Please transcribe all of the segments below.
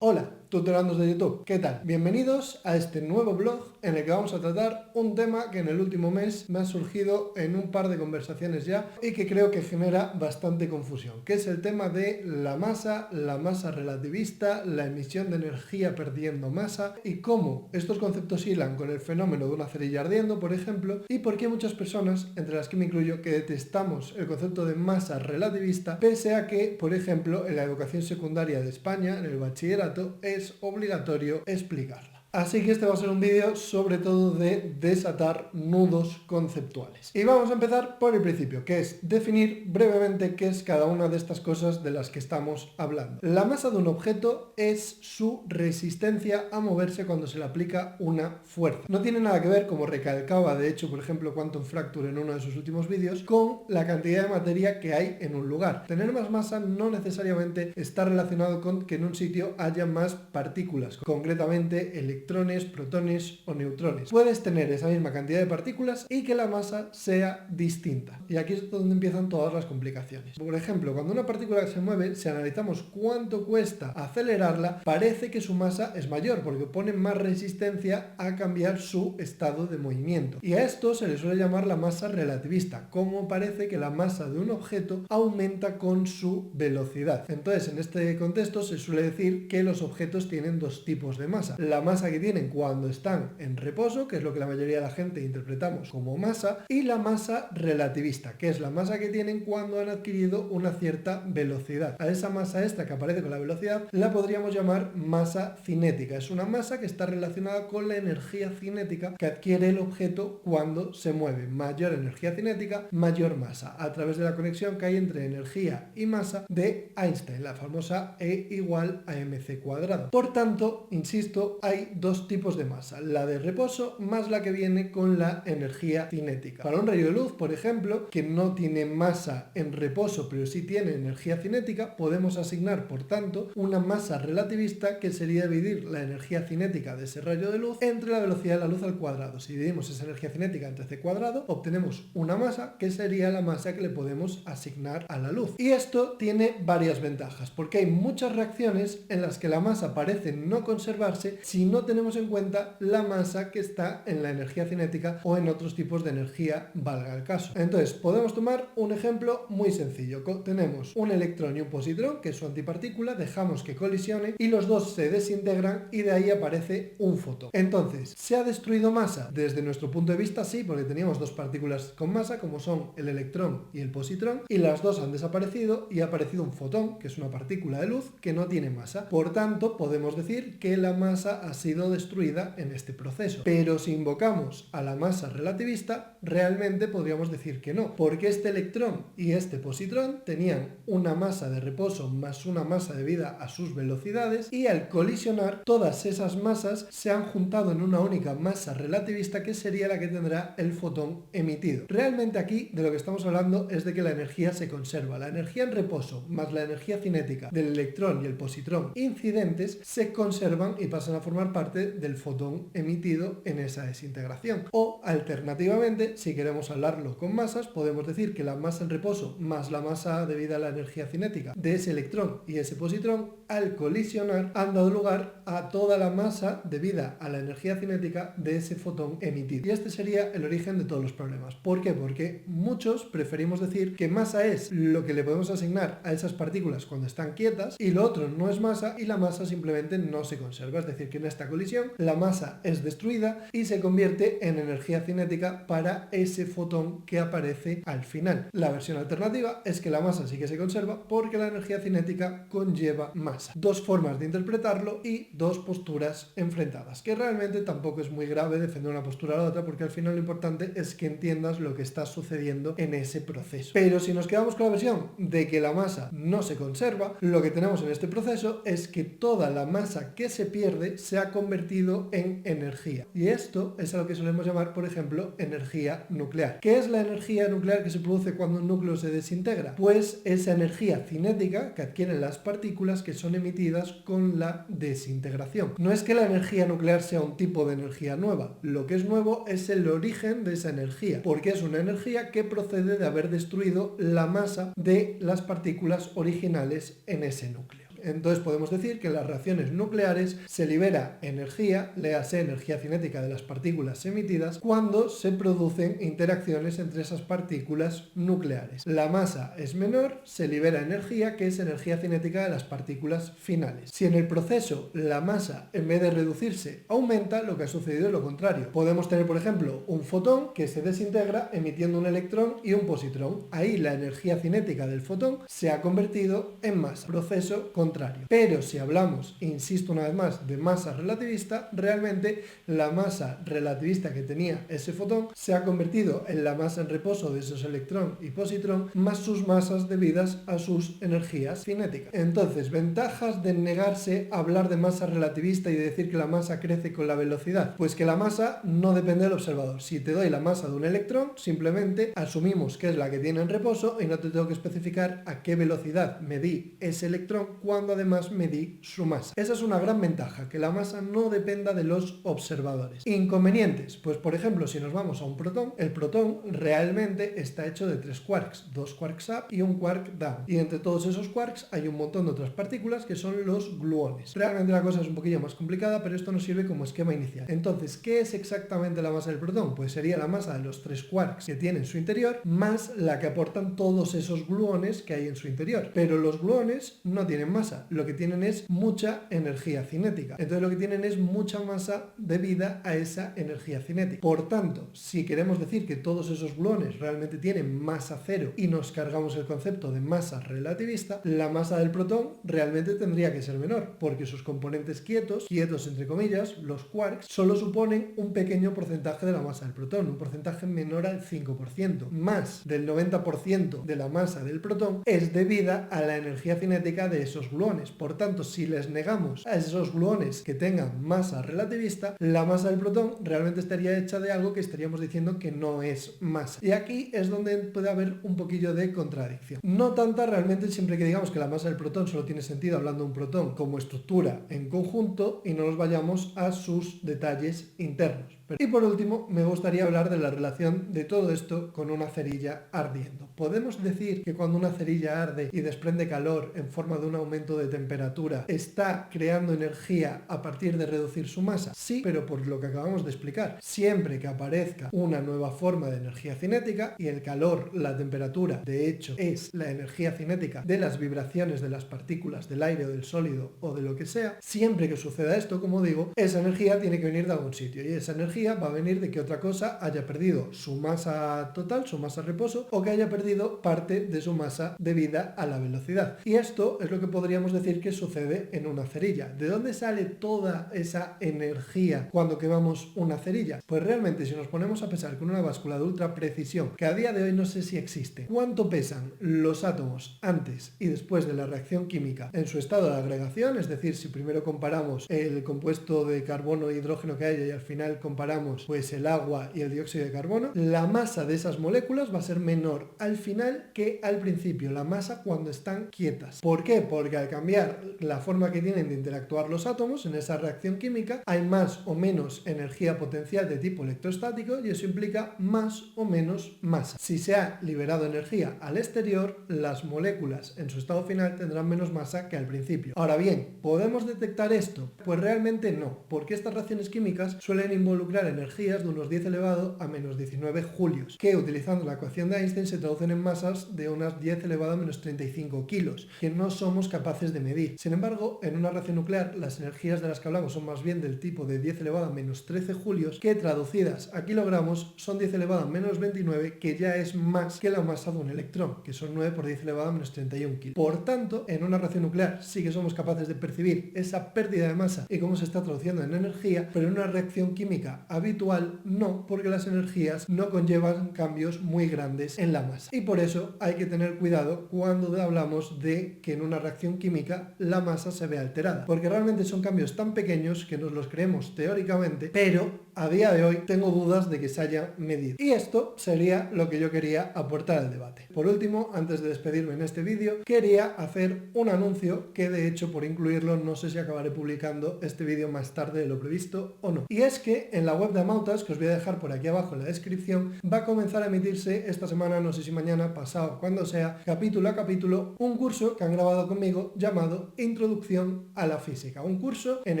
Hola, tutorandos de YouTube, ¿qué tal? Bienvenidos a este nuevo blog en el que vamos a tratar un tema que en el último mes me ha surgido en un par de conversaciones ya y que creo que genera bastante confusión, que es el tema de la masa relativista, la emisión de energía perdiendo masa y cómo estos conceptos hilan con el fenómeno de una cerilla ardiendo, por ejemplo, y por qué muchas personas, entre las que me incluyo, que detestamos el concepto de masa relativista, pese a que, por ejemplo, en la educación secundaria de España, en el bachillerato, es obligatorio explicarla. Así que este va a ser un vídeo sobre todo de desatar nudos conceptuales. Y vamos a empezar por el principio, que es definir brevemente qué es cada una de estas cosas de las que estamos hablando. La masa de un objeto es su resistencia a moverse cuando se le aplica una fuerza. No tiene nada que ver, como recalcaba de hecho, por ejemplo, Quantum Fracture en uno de sus últimos vídeos, con la cantidad de materia que hay en un lugar. Tener más masa no necesariamente está relacionado con que en un sitio haya más partículas, concretamente electrones, protones o neutrones. Puedes tener esa misma cantidad de partículas y que la masa sea distinta. Y aquí es donde empiezan todas las complicaciones. Por ejemplo, cuando una partícula se mueve, si analizamos cuánto cuesta acelerarla, parece que su masa es mayor porque pone más resistencia a cambiar su estado de movimiento. Y a esto se le suele llamar la masa relativista, como parece que la masa de un objeto aumenta con su velocidad. Entonces, en este contexto se suele decir que los objetos tienen dos tipos de masa. La masa que tienen cuando están en reposo, que es lo que la mayoría de la gente interpretamos como masa, y la masa relativista, que es la masa que tienen cuando han adquirido una cierta velocidad. A esa masa extra que aparece con la velocidad la podríamos llamar masa cinética. Es una masa que está relacionada con la energía cinética que adquiere el objeto cuando se mueve. Mayor energía cinética, mayor masa, a través de la conexión que hay entre energía y masa de Einstein, la famosa E igual a mc cuadrado. Por tanto, insisto, hay dos tipos de masa, la de reposo más la que viene con la energía cinética. Para un rayo de luz, por ejemplo, que no tiene masa en reposo pero sí tiene energía cinética, podemos asignar, por tanto, una masa relativista que sería dividir la energía cinética de ese rayo de luz entre la velocidad de la luz al cuadrado. Si dividimos esa energía cinética entre c cuadrado, obtenemos una masa que sería la masa que le podemos asignar a la luz. Y esto tiene varias ventajas, porque hay muchas reacciones en las que la masa parece no conservarse si no tenemos en cuenta la masa que está en la energía cinética o en otros tipos de energía, valga el caso. Entonces, podemos tomar un ejemplo muy sencillo. Tenemos un electrón y un positrón, que es su antipartícula, dejamos que colisione y los dos se desintegran y de ahí aparece un fotón. Entonces, ¿se ha destruido masa? Desde nuestro punto de vista sí, porque teníamos dos partículas con masa, como son el electrón y el positrón, y las dos han desaparecido y ha aparecido un fotón, que es una partícula de luz que no tiene masa. Por tanto, podemos decir que la masa ha sido destruida en este proceso. Pero si invocamos a la masa relativista, realmente podríamos decir que no, porque este electrón y este positrón tenían una masa de reposo más una masa debida a sus velocidades y al colisionar todas esas masas se han juntado en una única masa relativista que sería la que tendrá el fotón emitido. Realmente aquí de lo que estamos hablando es de que la energía se conserva. La energía en reposo más la energía cinética del electrón y el positrón incidentes se conservan y pasan a formar parte del fotón emitido en esa desintegración. O alternativamente, si queremos hablarlo con masas, podemos decir que la masa en reposo más la masa debida a la energía cinética de ese electrón y ese positrón al colisionar han dado lugar a toda la masa debida a la energía cinética de ese fotón emitido. Y este sería el origen de todos los problemas. ¿Por qué? Porque muchos preferimos decir que masa es lo que le podemos asignar a esas partículas cuando están quietas y lo otro no es masa y la masa simplemente no se conserva. Es decir, que en esta colisión la masa es destruida y se convierte en energía cinética para ese fotón que aparece al final. La versión alternativa es que la masa sí que se conserva porque la energía cinética conlleva masa. Dos formas de interpretarlo y dos posturas enfrentadas, que realmente tampoco es muy grave defender una postura a la otra porque al final lo importante es que entiendas lo que está sucediendo en ese proceso. Pero si nos quedamos con la versión de que la masa no se conserva, lo que tenemos en este proceso es que toda la masa que se pierde se ha convertido en energía. Y esto es a lo que solemos llamar, por ejemplo, energía nuclear. ¿Qué es la energía nuclear que se produce cuando un núcleo se desintegra? Pues esa energía cinética que adquieren las partículas que son emitidas con la desintegración. No es que la energía nuclear sea un tipo de energía nueva, lo que es nuevo es el origen de esa energía, porque es una energía que procede de haber destruido la masa de las partículas originales en ese núcleo. Entonces podemos decir que en las reacciones nucleares se libera energía, léase energía cinética de las partículas emitidas, cuando se producen interacciones entre esas partículas nucleares. La masa es menor, se libera energía, que es energía cinética de las partículas finales. Si en el proceso la masa, en vez de reducirse, aumenta, lo que ha sucedido es lo contrario. Podemos tener, por ejemplo, un fotón que se desintegra emitiendo un electrón y un positrón. Ahí la energía cinética del fotón se ha convertido en masa. Proceso contrario. Pero si hablamos, insisto una vez más, de masa relativista, realmente la masa relativista que tenía ese fotón se ha convertido en la masa en reposo de esos electrón y positrón más sus masas debidas a sus energías cinéticas. Entonces, ventajas de negarse a hablar de masa relativista y de decir que la masa crece con la velocidad. Pues que la masa no depende del observador. Si te doy la masa de un electrón, simplemente asumimos que es la que tiene en reposo y no te tengo que especificar a qué velocidad medí ese electrón cuando además medí su masa. Esa es una gran ventaja, que la masa no dependa de los observadores. Inconvenientes, pues por ejemplo, si nos vamos a un protón, el protón realmente está hecho de 3 quarks, 2 quarks up y un quark down. Y entre todos esos quarks hay un montón de otras partículas que son los gluones. Realmente la cosa es un poquillo más complicada, pero esto nos sirve como esquema inicial. Entonces, ¿qué es exactamente la masa del protón? Pues sería la masa de los 3 quarks que tiene en su interior, más la que aportan todos esos gluones que hay en su interior. Pero los gluones no tienen masa, lo que tienen es mucha energía cinética. Entonces lo que tienen es mucha masa debida a esa energía cinética. Por tanto, si queremos decir que todos esos gluones realmente tienen masa cero y nos cargamos el concepto de masa relativista, la masa del protón realmente tendría que ser menor, porque sus componentes quietos entre comillas, los quarks, solo suponen un pequeño porcentaje de la masa del protón, un porcentaje menor al 5%. Más del 90% de la masa del protón es debida a la energía cinética de esos gluones. Por tanto, si les negamos a esos gluones que tengan masa relativista, la masa del protón realmente estaría hecha de algo que estaríamos diciendo que no es masa. Y aquí es donde puede haber un poquillo de contradicción. No tanta realmente, siempre que digamos que la masa del protón solo tiene sentido hablando de un protón como estructura en conjunto y no nos vayamos a sus detalles internos. Y por último, me gustaría hablar de la relación de todo esto con una cerilla ardiendo. ¿Podemos decir que cuando una cerilla arde y desprende calor en forma de un aumento de temperatura, está creando energía a partir de reducir su masa? Sí, pero por lo que acabamos de explicar. Siempre que aparezca una nueva forma de energía cinética, y el calor, la temperatura, de hecho, es la energía cinética de las vibraciones de las partículas del aire o del sólido o de lo que sea, siempre que suceda esto, como digo, esa energía tiene que venir de algún sitio, y esa energía va a venir de que otra cosa haya perdido su masa total, su masa reposo, o que haya perdido parte de su masa debida a la velocidad. Y esto es lo que podríamos decir que sucede en una cerilla. ¿De dónde sale toda esa energía cuando quemamos una cerilla? Pues realmente, si nos ponemos a pesar con una báscula de ultra precisión, que a día de hoy no sé si existe, ¿cuánto pesan los átomos antes y después de la reacción química en su estado de agregación? Es decir, si primero comparamos el compuesto de carbono e hidrógeno que haya y al final comparamos pues el agua y el dióxido de carbono, la masa de esas moléculas va a ser menor al final que al principio, la masa cuando están quietas. ¿Por qué? Porque al cambiar la forma que tienen de interactuar los átomos en esa reacción química, hay más o menos energía potencial de tipo electrostático y eso implica más o menos masa. Si se ha liberado energía al exterior, las moléculas en su estado final tendrán menos masa que al principio. Ahora bien, ¿podemos detectar esto? Pues realmente no, porque estas reacciones químicas suelen involucrar energías de unos 10 elevado a menos 19 julios, que utilizando la ecuación de Einstein se traducen en masas de unas 10 elevado a menos 35 kilos, que no somos capaces de medir. Sin embargo, en una reacción nuclear, las energías de las que hablamos son más bien del tipo de 10 elevado a menos 13 julios, que traducidas a kilogramos son 10 elevado a menos 29, que ya es más que la masa de un electrón, que son 9 por 10 elevado a menos 31 kilos. Por tanto, en una reacción nuclear sí que somos capaces de percibir esa pérdida de masa y cómo se está traduciendo en energía, pero en una reacción química habitual no, porque las energías no conllevan cambios muy grandes en la masa. Y por eso hay que tener cuidado cuando hablamos de que en una reacción química la masa se ve alterada, porque realmente son cambios tan pequeños que nos los creemos teóricamente, pero a día de hoy tengo dudas de que se haya medido. Y esto sería lo que yo quería aportar al debate. Por último, antes de despedirme en este vídeo, quería hacer un anuncio que de hecho por incluirlo no sé si acabaré publicando este vídeo más tarde de lo previsto o no. Y es que en la web de Amautas, que os voy a dejar por aquí abajo en la descripción, va a comenzar a emitirse esta semana, no sé si mañana, pasado, cuando sea, capítulo a capítulo, un curso que han grabado conmigo llamado Introducción a la Física. Un curso en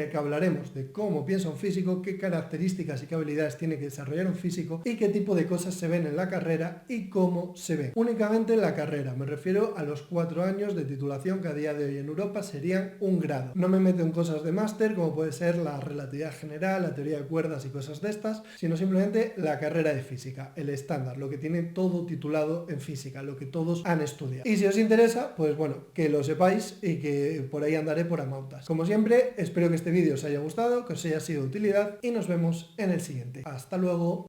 el que hablaremos de cómo piensa un físico, qué características y qué habilidades tiene que desarrollar un físico y qué tipo de cosas se ven en la carrera y cómo se ven. Únicamente en la carrera, me refiero a los 4 años de titulación que a día de hoy en Europa serían un grado. No me meto en cosas de máster como puede ser la relatividad general, la teoría de cuerdas y cosas de estas, sino simplemente la carrera de física, el estándar, lo que tiene todo titulado en física, lo que todos han estudiado. Y si os interesa, pues bueno, que lo sepáis y que por ahí andaré por Amautas. Como siempre, espero que este vídeo os haya gustado, que os haya sido de utilidad y nos vemos en el siguiente. Hasta luego.